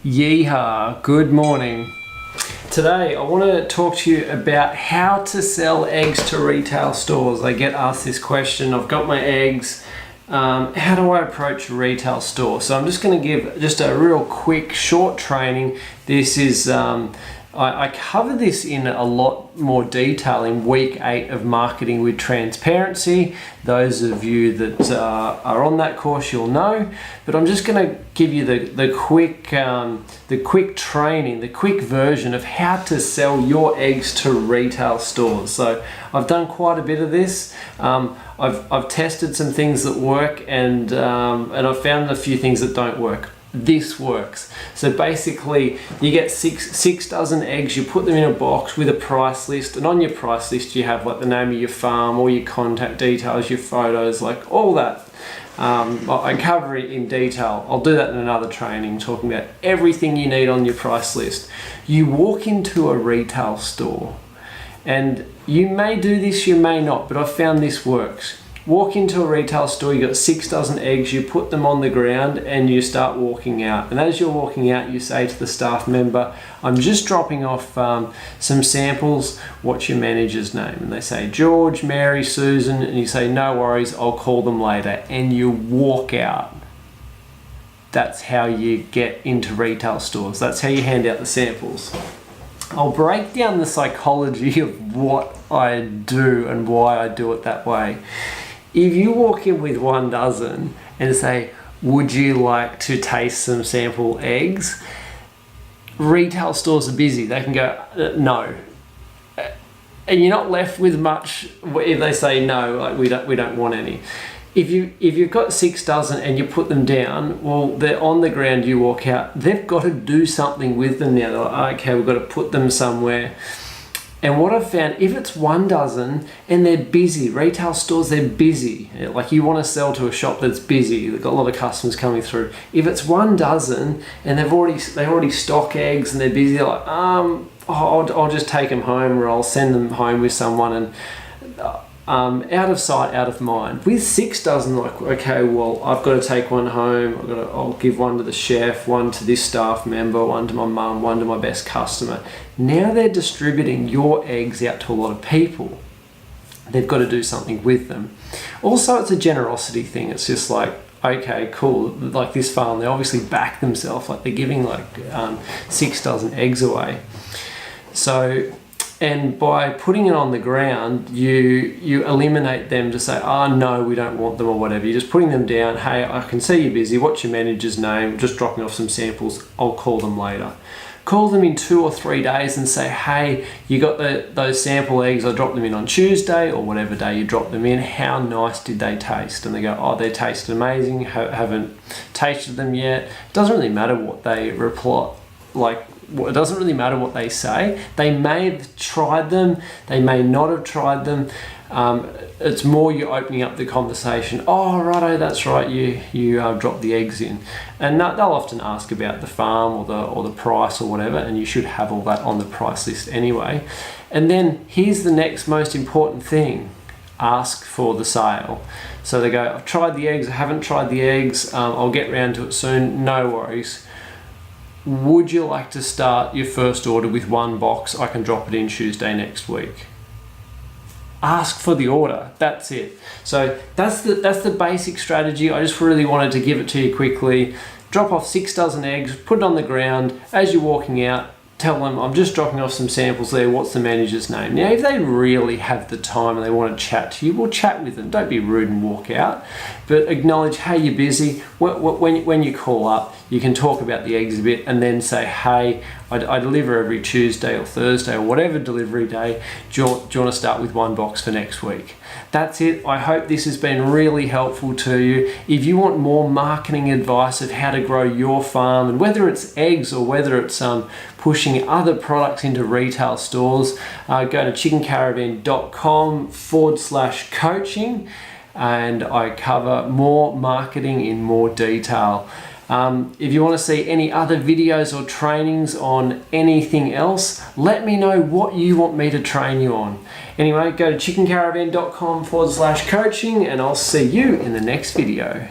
Yeehaw, good morning. Today I want to talk to you about how to sell eggs to retail stores. I get asked this question, I've got my eggs, how do I approach a retail store? So I'm just going to give just a real quick short training. This is, I cover this in a lot more detail in week 8 of Marketing with Transparency. Those of you that are on that course, you'll know. But I'm just going to give you the quick training, the quick version of how to sell your eggs to retail stores. So I've done quite a bit of this. I've tested some things that work, and I've found a few things that don't work. This works. So basically you get six dozen eggs, you put them in a box with a price list, and on your price list you have like the name of your farm, all your contact details, your photos, like all that. I cover it in detail. I'll do that in another training, talking about everything you need on your price list. You walk into a retail store, and you may do this, you may not, but I've found this works. Walk into a retail store, you got 6 dozen eggs, you put them on the ground and you start walking out. And as you're walking out, you say to the staff member, I'm just dropping off some samples, what's your manager's name? And they say, George, Mary, Susan, and you say, no worries, I'll call them later. And you walk out. That's how you get into retail stores. That's how you hand out the samples. I'll break down the psychology of what I do and why I do it that way. If you walk in with 1 dozen and say, would you like to taste some sample eggs? Retail stores are busy. They can go, no. And you're not left with much if they say no, like we don't want any. If you've got 6 dozen and you put them down, well, they're on the ground, you walk out, they've got to do something with them now. They're like, okay, we've got to put them somewhere. And what I've found, if it's 1 dozen and they're busy, retail stores, they're busy. Like you want to sell to a shop that's busy, they've got a lot of customers coming through. If it's 1 dozen and they already stock eggs and they're busy, they're like, I'll just take them home, or I'll send them home with someone, and out of sight, out of mind. With 6 dozen, like, okay, well, I've got to take one home. I'll give one to the chef, one to this staff member, one to my mum, one to my best customer. Now they're distributing your eggs out to a lot of people. They've got to do something with them. Also, it's a generosity thing. It's just like, okay, cool. Like this farm, they obviously back themselves. Like they're giving like 6 dozen eggs away. So, and by putting it on the ground, you eliminate them to say, oh no, we don't want them or whatever. You're just putting them down. Hey, I can see you're busy. What's your manager's name? Just dropping off some samples. I'll call them later. Call them in 2 or 3 days and say, hey, you got those sample eggs. I dropped them in on Tuesday or whatever day you dropped them in. How nice did they taste? And they go, oh, they tasted amazing. Haven't tasted them yet. It doesn't really matter what they reply, like, it doesn't really matter what they say. They may have tried them, they may not have tried them. It's more you're opening up the conversation. Oh, righto, that's right, you dropped the eggs in. And they'll often ask about the farm or the price or whatever, and you should have all that on the price list anyway. And then here's the next most important thing. Ask for the sale. So they go, I've tried the eggs, I haven't tried the eggs, I'll get round to it soon, no worries. Would you like to start your first order with 1 box? I can drop it in Tuesday next week. Ask for the order. That's it. So that's the basic strategy. I just really wanted to give it to you quickly. Drop off 6 dozen eggs, put it on the ground. As you're walking out, tell them, I'm just dropping off some samples there. What's the manager's name? Now, if they really have the time and they want to chat to you, well, chat with them. Don't be rude and walk out. But acknowledge, hey, you're busy. When you call up, you can talk about the eggs a bit and then say, hey, I deliver every Tuesday or Thursday or whatever delivery day. Do you want to start with 1 box for next week? That's it. I hope this has been really helpful to you. If you want more marketing advice of how to grow your farm, and whether it's eggs or whether it's pushing other products into retail stores, go to chickencaravan.com/coaching, and I cover more marketing in more detail. If you want to see any other videos or trainings on anything else, let me know what you want me to train you on. Anyway, go to chickencaravan.com/coaching, and I'll see you in the next video.